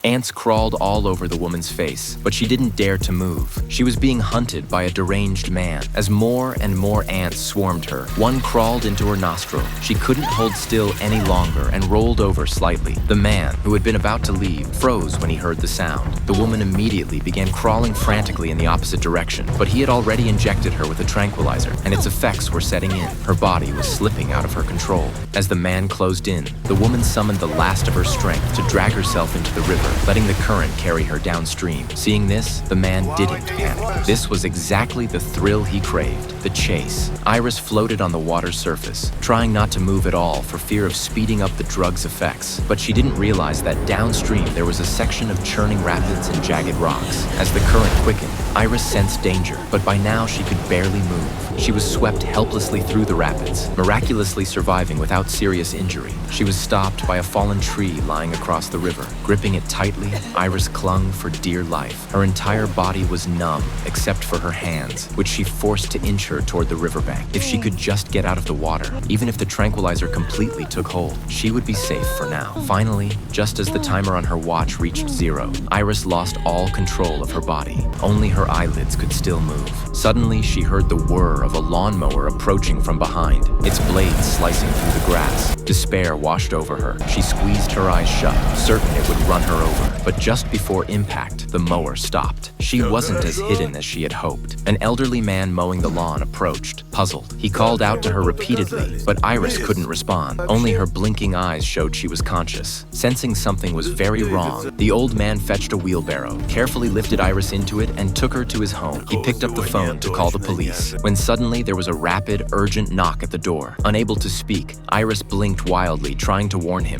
Ants crawled all over the woman's face, but she didn't dare to move. She was being hunted by a deranged man. As more and more ants swarmed her, one crawled into her nostril. She couldn't hold still any longer and rolled over slightly. The man, who had been about to leave, froze when he heard the sound. The woman immediately began crawling frantically in the opposite direction, but he had already injected her with a tranquilizer, and its effects were setting in. Her body was slipping out of her control. As the man closed in, the woman summoned the last of her strength to drag herself into the river, letting the current carry her downstream. Seeing this, the man didn't panic. This was exactly the thrill he craved, the chase. Iris floated on the water's surface, trying not to move at all for fear of speeding up the drug's effects. But she didn't realize that downstream there was a section of churning rapids and jagged rocks. As the current quickened, Iris sensed danger, but by now she could barely move. She was swept helplessly through the rapids, miraculously surviving without serious injury. She was stopped by a fallen tree lying across the river. Gripping it tightly, Iris clung for dear life. Her entire body was numb, except for her hands, which she forced to inch her toward the riverbank. If she could just get out of the water, even if the tranquilizer completely took hold, she would be safe for now. Finally, just as the timer on her watch reached 0, Iris lost all control of her body. Only her eyelids could still move. Suddenly, she heard the whir of a lawnmower approaching from behind, its blades slicing through the grass. Despair washed over her. She squeezed her eyes shut, certain it would run her over. But just before impact, the mower stopped. She wasn't as hidden as she had hoped. An elderly man mowing the lawn approached, puzzled. He called out to her repeatedly, but Iris couldn't respond. Only her blinking eyes showed she was conscious. Sensing something was very wrong, the old man fetched a wheelbarrow, carefully lifted Iris into it, and took her to his home. He picked up the phone to call the police, when suddenly there was a rapid, urgent knock at the door. Unable to speak, Iris blinked wildly, trying to warn him,